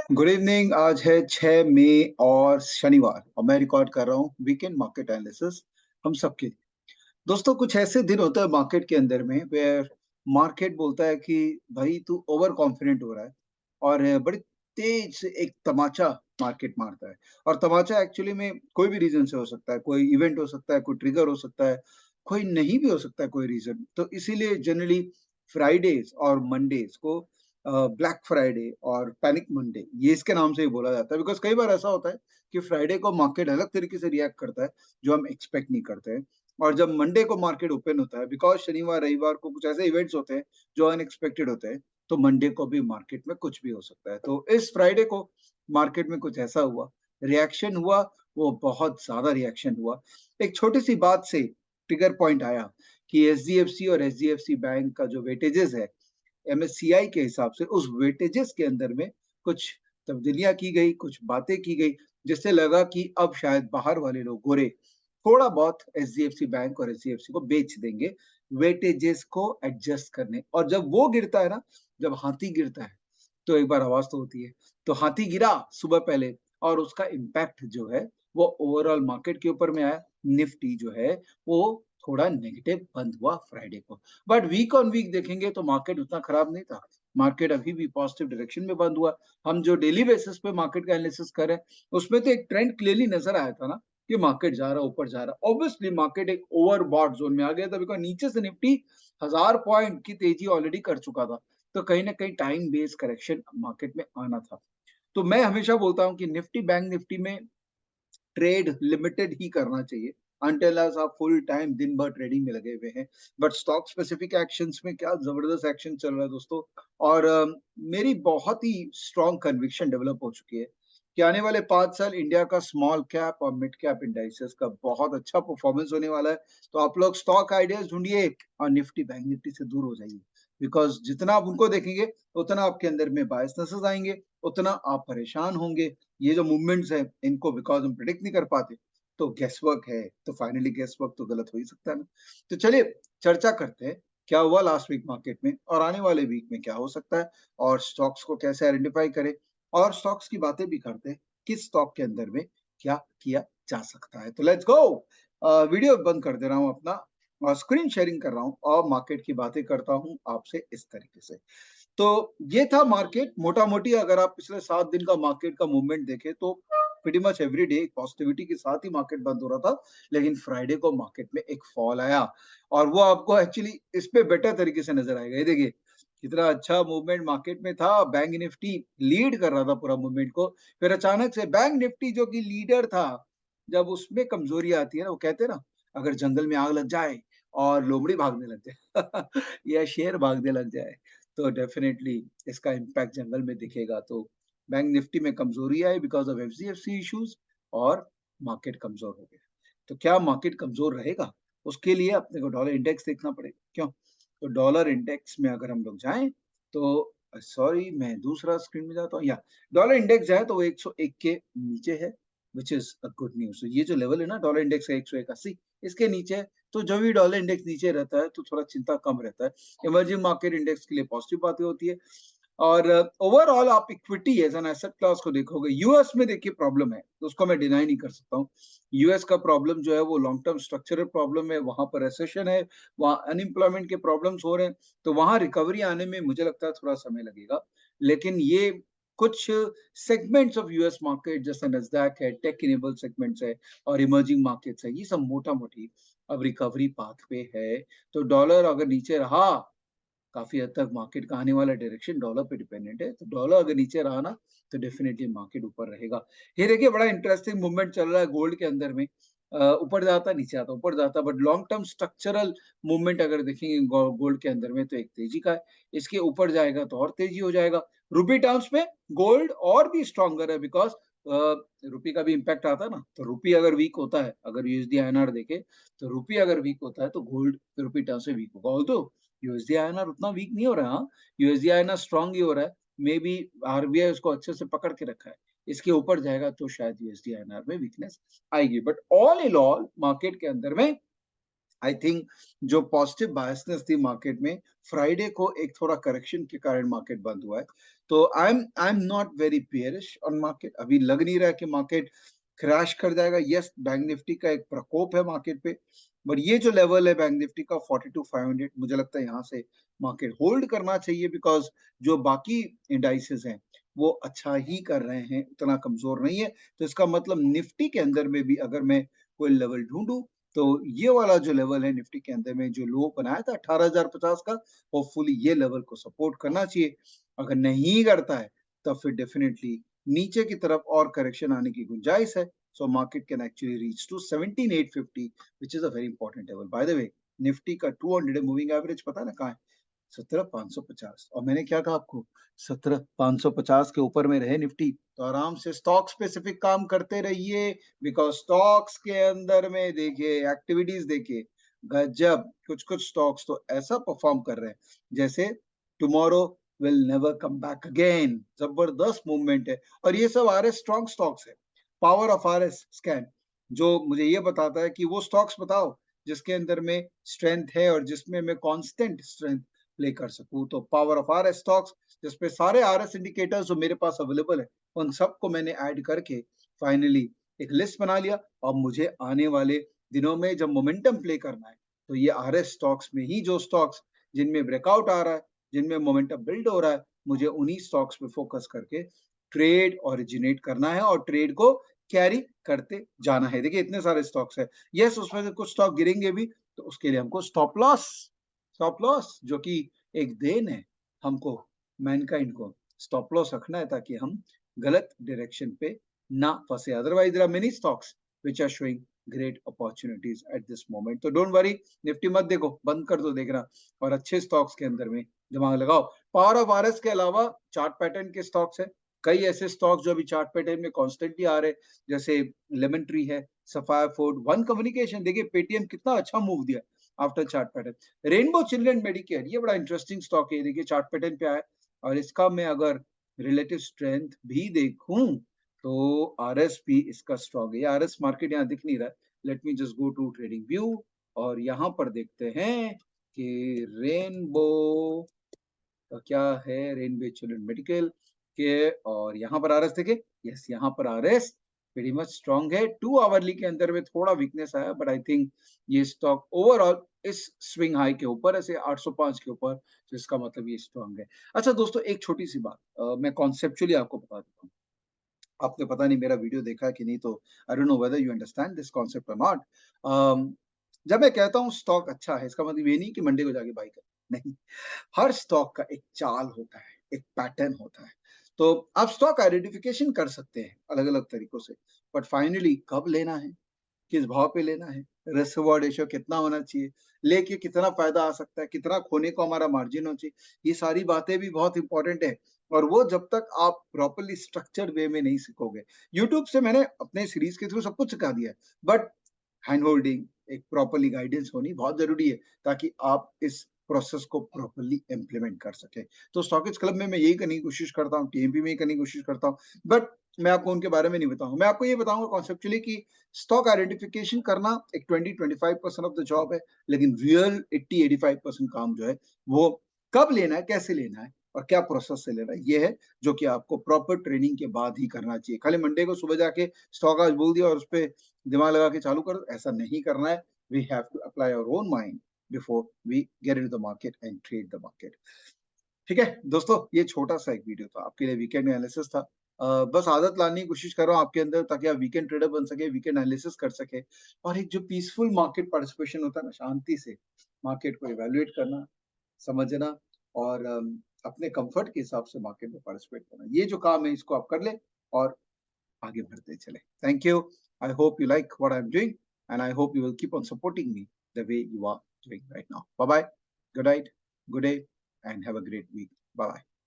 Good evening. आज है 6 मई और शनिवार और मैं रिकॉर्ड कर रहा हूँ वीकेंड मार्केट एनालिसिस हम सबके लिए। दोस्तों, कुछ ऐसे दिन होते हैं मार्केट के अंदर में वेयर मार्केट बोलता है कि भाई तू ओवर कॉन्फिडेंट हो रहा है और बड़ी तेज से एक तमाचा मार्केट मारता है। और तमाचा एक्चुअली में कोई भी रीजन से हो सकता है, कोई इवेंट हो सकता है, कोई ट्रिगर हो सकता है, कोई नहीं भी हो सकता है कोई रीजन। तो इसीलिए जनरली फ्राइडेज और मंडेज को ब्लैक फ्राइडे और पैनिक मंडे ये इसके नाम से ही बोला जाता है, बिकॉज कई बार ऐसा होता है कि फ्राइडे को मार्केट अलग तरीके से रिएक्ट करता है जो हम एक्सपेक्ट नहीं करते हैं। और जब मंडे को मार्केट ओपन होता है, बिकॉज शनिवार रविवार को कुछ ऐसे इवेंट्स होते हैं जो अनएक्सपेक्टेड होते हैं, तो मंडे को भी मार्केट में कुछ भी हो सकता है। तो इस फ्राइडे को मार्केट में कुछ ऐसा हुआ, रिएक्शन हुआ, वो बहुत ज्यादा रिएक्शन हुआ। एक छोटी सी बात से ट्रिगर पॉइंट आया कि एसडीएफसी और एचडीएफसी बैंक का जो वेटेजेस है एमएससीआई के हिसाब से, उस वेटेजेस के अंदर में कुछ तब्दीलियां की गई, कुछ बातें की गई, जिससे लगा कि अब शायद बाहर वाले लोग गोरे थोड़ा बहुत एचडीएफसी बैंक और एचडीएफसी को बेच देंगे वेटेजेस को एडजस्ट करने। और जब वो गिरता है ना, जब हाथी गिरता है तो एक बार आवाज तो होती है। तो हाथी गिरा सुबह पहले और उसका इम्पैक्ट जो है वो ओवरऑल मार्केट के ऊपर में आया। निफ्टी जो है वो थोड़ा नेगेटिव बंद हुआ फ्राइडे को। बट वीक ऑन वीक देखेंगे तो मार्केट उतना खराब नहीं था। मार्केट अभी भी पॉजिटिव डायरेक्शन में बंद हुआ। हम जो डेली बेसिस पे मार्केट का एनालिसिस कर रहे हैं उसमें तो एक ट्रेंड क्लियरली नजर आया था ना कि मार्केट जा रहा ऊपर जा रहा। ऑब्वियसली मार्केट एक ओवरबॉट जोन में आ गया था, बिकॉज नीचे से निफ्टी 1000 पॉइंट की तेजी ऑलरेडी कर चुका था। तो कहीं ना कहीं टाइम बेस्ड करेक्शन मार्केट में आना था। तो मैं हमेशा बोलता हूँ कि निफ्टी बैंक निफ्टी में ट्रेड लिमिटेड ही करना चाहिए अनटिल अस आप फुल टाइम दिन भर ट्रेडिंग में लगे हुए हैं। बट स्टॉक स्पेसिफिक एक्शंस में क्या जबरदस्त एक्शन चल रहा है दोस्तों। और मेरी बहुत ही स्ट्रॉन्ग कन्विक्शन डेवलप हो चुकी है कि आने वाले 5 साल इंडिया का स्मॉल कैप और मिड कैप इंडाइसेस का बहुत अच्छा परफॉर्मेंस होने वाला है। तो आप लोग स्टॉक आइडियाज ढूंढिए और निफ्टी बैंक निफ्टी से दूर हो जाइए, बिकॉज जितना आप उनको देखेंगे उतना आपके अंदर में बायसनेसेस आएंगे, उतना आप परेशान होंगे। ये जो मूवमेंट्स है इनको बिकॉज हम प्रिडिक्ट नहीं कर पाते, तो गेस वर्क है, तो फाइनली गेस वर्क तो गलत हो ही सकता है ना। तो चलिए चर्चा करते हैं क्या हुआ लास्ट वीक मार्केट में और आने वाले वीक में क्या हो सकता है, और स्टॉक्स को कैसे आइडेंटिफाई करें, और स्टॉक्स की बातें भी करते हैं किस स्टॉक के अंदर में क्या किया जा सकता है। तो लेट्स गो। वीडियो बंद कर दे रहा हूं अपना और स्क्रीन शेयरिंग कर रहा हूं और मार्केट की बातें करता हूं आपसे इस तरीके से। तो ये था मार्केट मोटा मोटी। अगर आप पिछले 7 दिन का मार्केट का मूवमेंट देखें तो pretty much every day positivity के साथ ही मार्केट बंद हो रहा था। लेकिन फ्राइडे को मार्केट में एक फॉल आया और वो आपको एक्चुअली इस पे बेटर तरीके से नजर आएगा। ये देखिए कितना अच्छा मूवमेंट मार्केट में था। बैंक निफ्टी लीड कर रहा था पूरा मूवमेंट को, फिर अचानक से बैंक निफ्टी जो कि लीडर था, जब उसमें कमजोरी आती है ना, वो कहते हैं ना, अगर जंगल में आग लग जाए और लोमड़ी भागने लग जाए या शेर भागने लग जाए, तो डेफिनेटली इसका इम्पैक्ट जंगल में दिखेगा। तो बैंक निफ्टी में कमजोरी आई बिकॉज ऑफ एफजीएफसी इश्यूज और मार्केट कमजोर हो गया। तो क्या मार्केट कमजोर रहेगा? उसके लिए अपने को डॉलर इंडेक्स देखना पड़ेगा। क्यों? तो डॉलर इंडेक्स में अगर हम लोग जाएं तो सॉरी मैं दूसरा स्क्रीन में जाता हूँ, या डॉलर इंडेक्स जाए तो वो 101 के नीचे है, विच इज अ गुड न्यूज। ये जो लेवल है ना डॉलर इंडेक्स का 181, इसके नीचे है। तो जब भी डॉलर इंडेक्स नीचे रहता है तो थोड़ा चिंता कम रहता है। इमर्जिंग मार्केट इंडेक्स के लिए पॉजिटिव बातें होती है। और ओवरऑल आप equity as an asset class को देखोगे, यूएस में देखिए प्रॉब्लम है, तो उसको मैं डिनाई नहीं कर सकता हूँ। यूएस का प्रॉब्लम जो है वो लॉन्ग टर्म स्ट्रक्चरल प्रॉब्लम है, वहां पर रिसेशन है, वहां अनएम्प्लॉयमेंट के प्रॉब्लम्स हो रहे हैं। तो वहां रिकवरी आने में मुझे लगता है थोड़ा समय लगेगा। लेकिन ये कुछ सेगमेंट्स ऑफ यूएस मार्केट जैसे नस्डैक है, टेक इनेबल सेगमेंट्स है और इमर्जिंग मार्केट्स है, ये सब मोटा मोटी अब रिकवरी पाथ पे है। तो डॉलर अगर नीचे रहा, काफी हद तक मार्केट का आने वाला डायरेक्शन डॉलर पे डिपेंडेंट है। तो डॉलर अगर नीचे रहा ना तो डेफिनेटली मार्केट ऊपर रहेगा। ये देखिए बड़ा इंटरेस्टिंग मूवमेंट चल रहा है गोल्ड के अंदर में। ऊपर जाता नीचे आता ऊपर जाता, but long term structural movement अगर देखेंगे गोल्ड के अंदर में तो एक तेजी का है। इसके ऊपर जाएगा तो और तेजी हो जाएगा। रूपी टर्म्स में गोल्ड और भी स्ट्रॉन्गर है, बिकॉज रूपी का भी इम्पैक्ट आता है ना। तो रूपी अगर वीक होता है, अगर यूएसडी आईएनआर देखे, तो रूपी अगर वीक होता है तो गोल्ड रूपी टर्म से वीक होगा। ऑल्दो यूएसडी आईएनआर उतना वीक नहीं हो रहा है, यूएसडी आईएनआर स्ट्रांग ही हो रहा है। मे बी आरबीआई उसको अच्छे से पकड़ के रखा है। इसके ऊपर जाएगा तो शायद यूएसडी आईएनआर में वीकनेस आएगी। But all in all market के अंदर में आई थिंक जो पॉजिटिव बायसनेस थी मार्केट में, फ्राइडे को एक थोड़ा करेक्शन के कारण मार्केट बंद हुआ है। तो I am not very bearish on market. अभी लग नहीं रहा है कि मार्केट क्रैश कर जाएगा। यस, बैंक निफ्टी का एक प्रकोप है मार्केट पे, बट ये जो लेवल है बैंक निफ्टी का 42,500, मुझे लगता है यहाँ से मार्केट होल्ड करना चाहिए, बिकॉज जो बाकी इंडाइसेस हैं वो अच्छा ही कर रहे हैं, उतना कमजोर नहीं है। तो इसका मतलब निफ्टी के अंदर में भी अगर मैं कोई लेवल ढूंढूं, तो ये वाला जो लेवल है निफ्टी के अंदर में जो लो बनाया था 18,050 का, होपफुली ये लेवल को सपोर्ट करना चाहिए। अगर नहीं करता है तो फिर डेफिनेटली नीचे की तरफ और करेक्शन आने की गुंजाइश है। So market can actually reach to 17,850 which is a very important level. By the way, Nifty का 200 मूविंग एवरेज पता है ना कहाँ है? 17,550। और मैंने क्या कहा आपको? 17,550 के ऊपर में रहे निफ्टी तो आराम से स्टॉक स्पेसिफिक काम करते रहिए, बिकॉज स्टॉक्स के अंदर में देखिए, एक्टिविटीज देखिए, गजब। कुछ कुछ स्टॉक्स तो ऐसा परफॉर्म कर रहे हैं जैसे tomorrow will never come back again. जबरदस्त मूवमेंट है। और ये सब आरएस स्ट्रॉन्ग स्टॉक्स है। पावर ऑफ आरएस स्कैन जो मुझे ये बताता है कि वो स्टॉक्स बताओ जिसके अंदर में स्ट्रेंथ है और जिसमें मैं कांस्टेंट स्ट्रेंथ प्ले कर सकूं। तो पावर ऑफ आरएस स्टॉक्स, जिसपे सारे आरएस इंडिकेटर्स जो मेरे पास अवेलेबल है, उन सबको मैंने ऐड करके फाइनली एक लिस्ट बना लिया। और मुझे आने वाले दिनों में जब मोमेंटम प्ले करना है, तो ये आरएस स्टॉक्स में ही, जो स्टॉक्स जिनमें ब्रेकआउट आ रहा है, जिनमें मोमेंटम बिल्ड हो रहा है, मुझे उन्हीं स्टॉक्स पे फोकस करके ट्रेड ओरिजिनेट करना है और ट्रेड को कैरी करते जाना है। देखिए इतने सारे स्टॉक्स है। यस, उसमें से कुछ स्टॉक गिरेंगे भी, तो उसके लिए हमको स्टॉप लॉस जो कि एक देन है हमको, मैनकाइंड को स्टॉप लॉस रखना है ताकि हम गलत डायरेक्शन पे ना फंसे। Otherwise there are many stocks which are showing great opportunities at this moment. तो डोंट वरी, निफ्टी मत देखो, बंद कर दो देखना, और अच्छे स्टॉक्स के अंदर में दिमाग लगाओ। पावर ऑफ आरएस के अलावा चार्ट पैटर्न के स्टॉक्स है, कई ऐसे स्टॉक्स जो अभी चार्ट पैटर्न में कॉन्स्टेंटली आ रहे, जैसे लेमन ट्री है, सफायर फूड, वन कम्युनिकेशन। देखिए पेटीएम कितना अच्छा मूव दिया after chart pattern. Rainbow children Medicare, ये बड़ा इंटरेस्टिंग स्टॉक है। देखिए चार्ट पैटर्न पे आया, और इसका मैं अगर रिलेटिव स्ट्रेंथ भी देखूं तो आरएस भी इसका स्ट्रॉन्ग है। आरएस मार्केट यहाँ दिख नहीं रहा है। Let me just go to trading view, और यहाँ पर देखते हैं कि रेनबो का क्या है, रेनबो चिल्ड्रन मेडिकल के। और यहाँ पर आरएस देखे, यस, यहाँ पर आरएस वेरी मच स्ट्रॉन्ग है। 2 आवरली के अंदर में थोड़ा वीकनेस आया, बट आई थिंक ये स्टॉक ओवरऑल इस स्विंग हाई के ऊपर, ऐसे 805 के ऊपर, तो इसका मतलब ये स्ट्रॉन्ग है। अच्छा दोस्तों, एक छोटी सी बात मैं कॉन्सेप्चुअली आपको बता देता हूँ। आपने पता नहीं मेरा वीडियो देखा है कि नहीं, तो I don't know whether you understand this concept और नॉट। जब मैं कहता हूँ स्टॉक अच्छा है, इसका मतलब ये नहीं कि मंडे को जाके बाई कर, नहीं। हर स्टॉक का एक चाल होता है, एक पैटर्न होता है। तो आप स्टॉक आइडेंटिफिकेशन कर सकते हैं अलग अलग तरीकों से, बट फाइनली कब लेना है, किस भाव पे लेना है, रिस्क रिवॉर्ड रेशियो कितना होना चाहिए, लेके कितना फायदा आ सकता है, कितना खोने को हमारा मार्जिन होना चाहिए, ये सारी बातें भी बहुत इंपॉर्टेंट है। और वो जब तक आप प्रॉपरली स्ट्रक्चर्ड वे में नहीं सीखोगे, यूट्यूब से मैंने अपने सीरीज के थ्रू सब कुछ सिखा दिया है, बट हैंड होल्डिंग, एक प्रॉपरली गाइडेंस होनी बहुत जरूरी है, ताकि आप इस प्रोसेस को प्रॉपरली इम्प्लीमेंट कर सके। तो स्टॉकेज क्लब में मैं यही करने की कोशिश करता हूँ, टीएमपी में ही करने की कोशिश करता हूँ, बट मैं आपको उनके बारे में नहीं बताऊंगा। मैं आपको ये बताऊंगा कॉन्सेप्चुअली कि स्टॉक आइडेंटिफिकेशन करना एक 20-25% ऑफ द जॉब है, लेकिन रियल 80-85% काम जो है वो कब लेना है, कैसे लेना है और क्या प्रोसेस से लेना है, ये है जो कि आपको प्रॉपर ट्रेनिंग के बाद ही करना चाहिए। खाली मंडे को सुबह जाके स्टॉक आज बोल दिया और उस पर दिमाग लगा के चालू कर, ऐसा नहीं करना है। We have to apply our own mind before we get into the market and trade the market. ठीक है दोस्तों, ये छोटा सा एक वीडियो था आपके लिए, वीकेंड एनालिसिस था। बस आदत लाने की कोशिश कर रहा हूँ आपके अंदर, ताकि आप वीकेंड ट्रेडर बन सके, वीकेंड एनालिसिस कर सके, और एक जो पीसफुल मार्केट पार्टिसिपेशन होता है ना, शांति से मार्केट को इवेल्युएट करना, समझना, और अपने कंफर्ट के हिसाब से मार्केट में पार्टिसिपेट करना, ये जो काम है इसको आप कर ले और आगे बढ़ते चले। Thank you. I hope you like what I am doing, and I hope you will keep on supporting me the way you are doing right now. Bye bye, good night, good day, and have a great week. Bye.